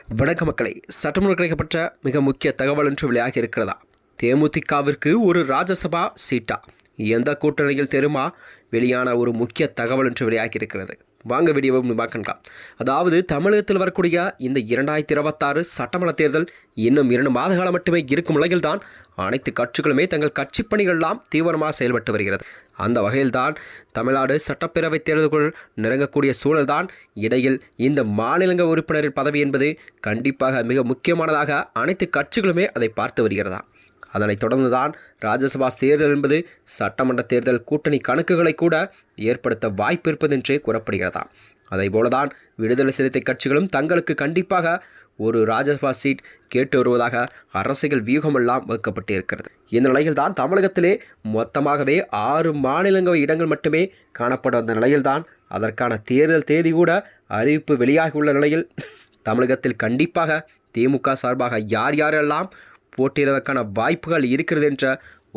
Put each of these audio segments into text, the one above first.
வணக்க மக்களை, சட்டமன்ற கிடைக்கப்பட்ட மிக முக்கிய தகவல் ஒன்று வெளியாகி இருக்கிறதா? தேமுதிகவிற்கு ஒரு ராஜ்யசபா சீட்டா? எந்த கூட்டணியில் தெரியுமா? வெளியான ஒரு முக்கிய தகவல் ஒன்று வெளியாகி இருக்கிறது. வாங்க வீடியோவை பார்க்கலாம். அதாவது தமிழகத்தில் வரக்கூடிய இந்த 2026 சட்டமன்ற தேர்தல் இன்னும் 2 மாத காலம் மட்டுமே இருக்கும் நிலையில் தான் அனைத்து கட்சிகளுமே தங்கள் கட்சி பணிகளெல்லாம் தீவிரமாக செயல்பட்டு வருகிறது. அந்த வகையில்தான் தமிழ்நாடு சட்டப்பேரவை தேர்தலுக்குள் நெருங்கக்கூடிய சூழல்தான். இடையில் இந்த மாநிலங்க உறுப்பினரின் பதவி என்பது கண்டிப்பாக மிக முக்கியமானதாக அனைத்து கட்சிகளுமே அதை பார்த்து வருகிறதா. அதனைத் தொடர்ந்துதான் ராஜ்யசபா தேர்தல் என்பது சட்டமன்ற தேர்தல் கூட்டணி கணக்குகளை கூட ஏற்படுத்த வாய்ப்பு இருப்பதென்றே கூறப்படுகிறதா. அதே போலதான் விடுதலை சிறுத்தை கட்சிகளும் தங்களுக்கு கண்டிப்பாக ஒரு ராஜ்யசபா சீட் கேட்டு வருவதாக அரசியல் வியூகமெல்லாம் வகுக்கப்பட்டு இருக்கிறது. இந்த நிலையில்தான் தமிழகத்திலே மொத்தமாகவே 6 மாநிலங்களவை இடங்கள் மட்டுமே காணப்படும். அந்த நிலையில்தான் அதற்கான தேர்தல் தேதி கூட அறிவிப்பு வெளியாகியுள்ள நிலையில் தமிழகத்தில் கண்டிப்பாக திமுக சார்பாக யார் யாரெல்லாம் போட்டியிடுவதற்கான வாய்ப்புகள் இருக்கிறது என்ற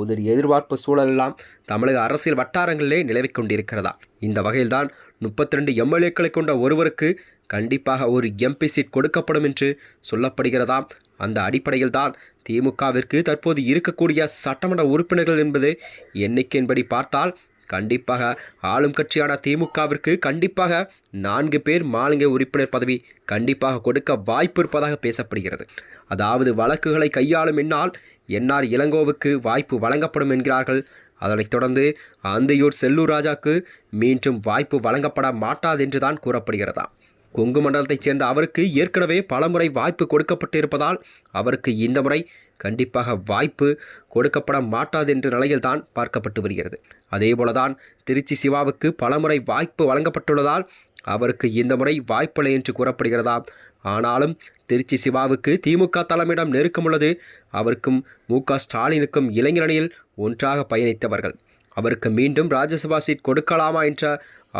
ஒரு எதிர்பார்ப்பு சூழலெல்லாம் தமிழக அரசியல் வட்டாரங்களிலே நிலவிக் கொண்டிருக்கிறதா. இந்த வகையில்தான் 32 எம்எல்ஏக்களை கொண்ட ஒருவருக்கு கண்டிப்பாக ஒரு எம்பி சீட் கொடுக்கப்படும் என்று சொல்லப்படுகிறதா. அந்த அடிப்படையில் தான் திமுகவிற்கு தற்போது இருக்கக்கூடிய சட்டமன்ற உறுப்பினர்கள் என்பது எண்ணிக்கையின்படி பார்த்தால் கண்டிப்பாக ஆளும் கட்சியான திமுகவிற்கு கண்டிப்பாக 4 பேர் மாநில உறுப்பினர் பதவி கண்டிப்பாக கொடுக்க வாய்ப்பு இருப்பதாக பேசப்படுகிறது. அதாவது வழக்குகளை கையாளும் என்ஆர் இளங்கோவுக்கு வாய்ப்பு வழங்கப்படும் என்கிறார்கள். அதனைத் தொடர்ந்து அந்தியூர் செல்லூர் ராஜாவுக்கு மீண்டும் வாய்ப்பு வழங்கப்பட மாட்டாது என்றுதான் கூறப்படுகிறதா. கொங்கு மண்டலத்தைச் சேர்ந்த அவருக்கு ஏற்கனவே பலமுறை வாய்ப்பு கொடுக்கப்பட்டு இருப்பதால் அவருக்கு இந்த முறை கண்டிப்பாக வாய்ப்பு கொடுக்கப்பட மாட்டாது என்ற நிலையில்தான் பார்க்கப்பட்டு வருகிறது. அதேபோலதான் திருச்சி சிவாவுக்கு பலமுறை வாய்ப்பு வழங்கப்பட்டுள்ளதால் அவருக்கு இந்த முறை வாய்ப்பில்லை என்று கூறப்படுகிறதா. ஆனாலும் திருச்சி சிவாவுக்கு திமுக தலைமையிடம் நெருக்கம் உள்ளது. அவருக்கும் மு.க. ஸ்டாலினுக்கும் இளைஞரணியில் ஒன்றாக பயணித்தவர்கள். அவருக்கு மீண்டும் ராஜ்யசபா சீட் கொடுக்கலாமா என்று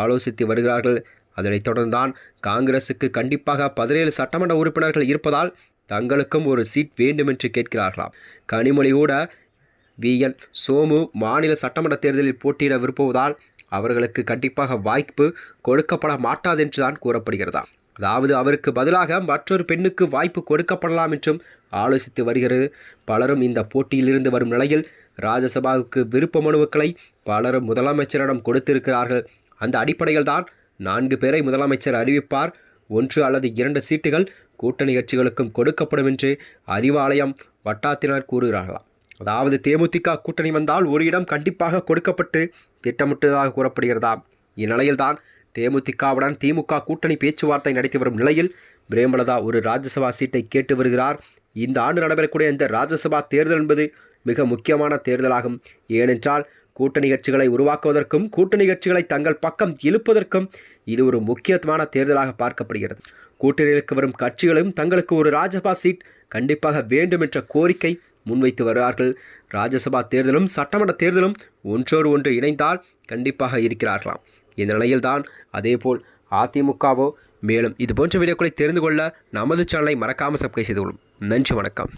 ஆலோசித்து வருகிறார்கள். அதனைத் தொடர்ந்துதான் காங்கிரசுக்கு கண்டிப்பாக 17 சட்டமன்ற உறுப்பினர்கள் இருப்பதால் தங்களுக்கும் ஒரு சீட் வேண்டும் என்று கேட்கிறார்களாம். கனிமொழி கூட VN சோமு மாநில சட்டமன்ற தேர்தலில் போட்டியிட விரும்புவதால் அவர்களுக்கு கண்டிப்பாக வாய்ப்பு கொடுக்கப்பட மாட்டாது என்றுதான் கூறப்படுகிறதா. அதாவது அவருக்கு பதிலாக மற்றொரு பெண்ணுக்கு வாய்ப்பு கொடுக்கப்படலாம் என்றும் ஆலோசித்து வருகிறது. பலரும் இந்த போட்டியிலிருந்து வரும் நிலையில் ராஜ்யசபாவுக்கு விருப்ப மனுக்களை பலரும் முதலமைச்சரிடம் கொடுத்திருக்கிறார்கள். அந்த அடிப்படையில் தான் 4 பேரை முதலமைச்சர் அறிவிப்பார். 1 அல்லது 2 சீட்டுகள் கூட்டணி கட்சிகளுக்கும் கொடுக்கப்படும் என்று அறிவாலயம் வட்டாரத்தினர் கூறுகிறார்களாம். அதாவது தேமுதிக கூட்டணி வந்தால் ஒரு இடம் கண்டிப்பாக கொடுக்கப்பட்டு திட்டமிட்டதாக கூறப்படுகிறதா. இந்நிலையில்தான் தேமுதிகவுடன் திமுக கூட்டணி பேச்சுவார்த்தை நடத்தி வரும் நிலையில் பிரேமலதா ஒரு ராஜ்யசபா சீட்டை கேட்டு வருகிறார். இந்த ஆண்டு நடைபெறக்கூடிய இந்த ராஜ்யசபா தேர்தல் என்பது மிக முக்கியமான தேர்தலாகும். ஏனென்றால் கூட்டணி கட்சிகளை உருவாக்குவதற்கும் கூட்டணி கட்சிகளை தங்கள் பக்கம் இழுப்பதற்கும் இது ஒரு முக்கியமான தேர்தலாக பார்க்கப்படுகிறது. கூட்டணிக்கு வரும் கட்சிகளும் தங்களுக்கு ஒரு ராஜ்யசபா சீட் கண்டிப்பாக வேண்டும் என்ற கோரிக்கை முன்வைத்து வருகிறார்கள். ராஜ்யசபா தேர்தலும் சட்டமன்ற தேர்தலும் ஒன்றோடு ஒன்று இணைந்தால் கண்டிப்பாக இருக்கிறார்களாம். இந்த நிலையில்தான் அதேபோல் அதிமுகவோ மேலும் இது போன்ற வீடியோக்களை தெரிந்து கொள்ள நமது சேனலை மறக்காமல் சப்ஸ்கிரைப் செய்து கொள்ளும். நன்றி, வணக்கம்.